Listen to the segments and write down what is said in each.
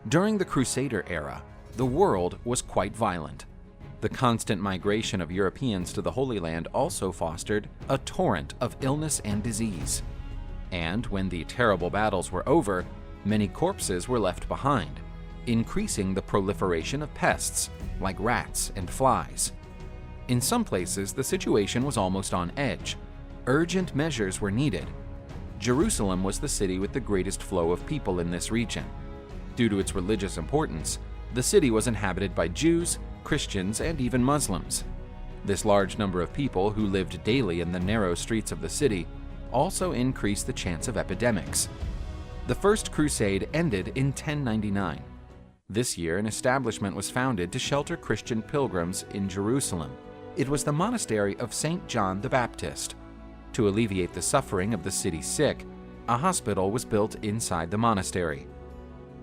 During the Crusader era, the world was quite violent. The constant migration of Europeans to the Holy Land also fostered a torrent of illness and disease. And when the terrible battles were over, many corpses were left behind, increasing the proliferation of pests like rats and flies. In some places, the situation was almost on edge. Urgent measures were needed. Jerusalem was the city with the greatest flow of people in this region. Due to its religious importance, the city was inhabited by Jews, Christians, and even Muslims. This large number of people who lived daily in the narrow streets of the city also increased the chance of epidemics. The First Crusade ended in 1099. This year, an establishment was founded to shelter Christian pilgrims in Jerusalem. It was the monastery of St. John the Baptist. To alleviate the suffering of the city's sick, a hospital was built inside the monastery.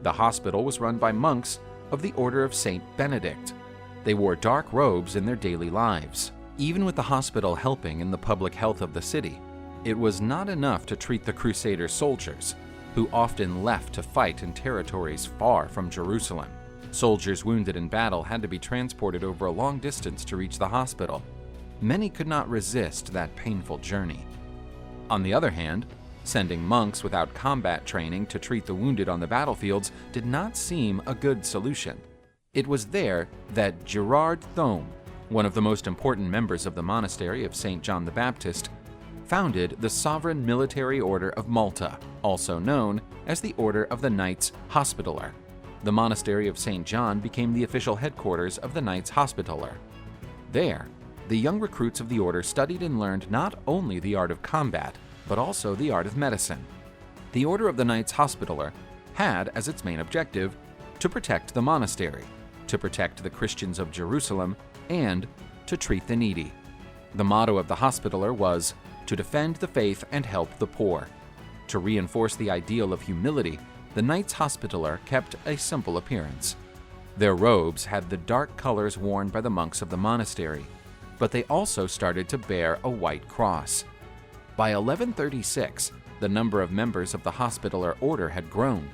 The hospital was run by monks of the Order of St. Benedict. They wore dark robes in their daily lives. Even with the hospital helping in the public health of the city, it was not enough to treat the Crusader soldiers, who often left to fight in territories far from Jerusalem. Soldiers wounded in battle had to be transported over a long distance to reach the hospital. Many could not resist that painful journey. On the other hand, sending monks without combat training to treat the wounded on the battlefields did not seem a good solution. It was there that Gerard Thome, one of the most important members of the monastery of St. John the Baptist, founded the Sovereign Military Order of Malta, also known as the Order of the Knights Hospitaller. The monastery of St. John became the official headquarters of the Knights Hospitaller. There, the young recruits of the order studied and learned not only the art of combat, but also the art of medicine. The Order of the Knights Hospitaller had as its main objective to protect the monastery, to protect the Christians of Jerusalem, and to treat the needy. The motto of the Hospitaller was to defend the faith and help the poor. To reinforce the ideal of humility, the Knights Hospitaller kept a simple appearance. Their robes had the dark colors worn by the monks of the monastery, but they also started to bear a white cross. By 1136, the number of members of the Hospitaller Order had grown.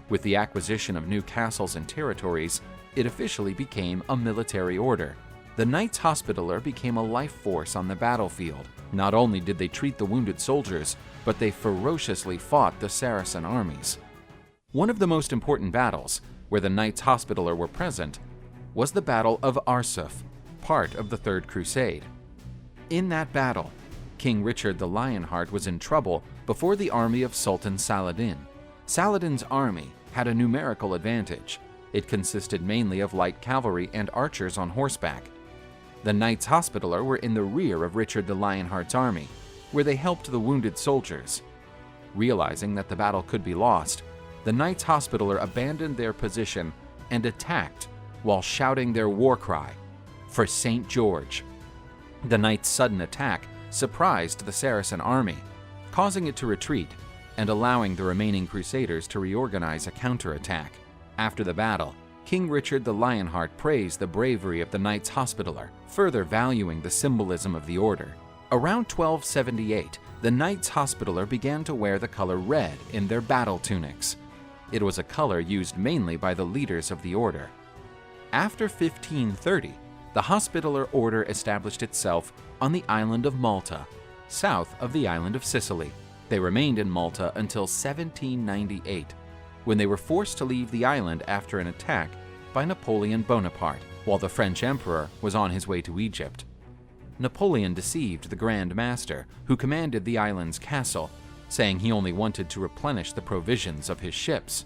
With the acquisition of new castles and territories, it officially became a military order. The Knights Hospitaller became a life force on the battlefield. Not only did they treat the wounded soldiers, but they ferociously fought the Saracen armies. One of the most important battles, where the Knights Hospitaller were present, was the Battle of Arsuf, part of the Third Crusade. In that battle, King Richard the Lionheart was in trouble before the army of Sultan Saladin. Saladin's army had a numerical advantage. It consisted mainly of light cavalry and archers on horseback. The Knights Hospitaller were in the rear of Richard the Lionheart's army, where they helped the wounded soldiers. Realizing that the battle could be lost, the Knights Hospitaller abandoned their position and attacked while shouting their war cry, "For St. George." The Knights' sudden attack surprised the Saracen army, causing it to retreat and allowing the remaining Crusaders to reorganize a counterattack. After the battle, King Richard the Lionheart praised the bravery of the Knights Hospitaller, further valuing the symbolism of the order. Around 1278, the Knights Hospitaller began to wear the color red in their battle tunics. It was a color used mainly by the leaders of the order. After 1530, the Hospitaller Order established itself on the island of Malta, south of the island of Sicily. They remained in Malta until 1798, when they were forced to leave the island after an attack by Napoleon Bonaparte, while the French Emperor was on his way to Egypt. Napoleon deceived the Grand Master, who commanded the island's castle, saying he only wanted to replenish the provisions of his ships.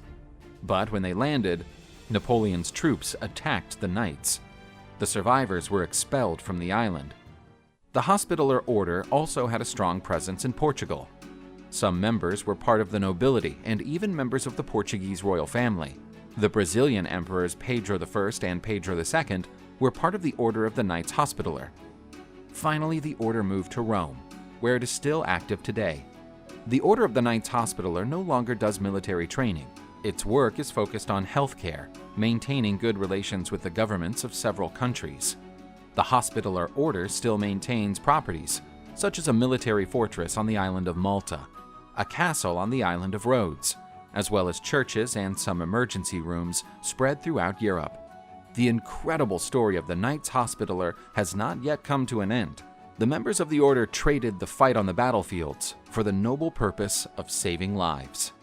But when they landed, Napoleon's troops attacked the knights. The survivors were expelled from the island. The Hospitaller Order also had a strong presence in Portugal. Some members were part of the nobility and even members of the Portuguese royal family. The Brazilian emperors Pedro I and Pedro II were part of the Order of the Knights Hospitaller. Finally, the order moved to Rome, where it is still active today. The Order of the Knights Hospitaller no longer does military training. Its work is focused on healthcare, maintaining good relations with the governments of several countries. The Hospitaller Order still maintains properties, such as a military fortress on the island of Malta, a castle on the island of Rhodes, as well as churches and some emergency rooms spread throughout Europe. The incredible story of the Knights Hospitaller has not yet come to an end. The members of the Order traded the fight on the battlefields for the noble purpose of saving lives.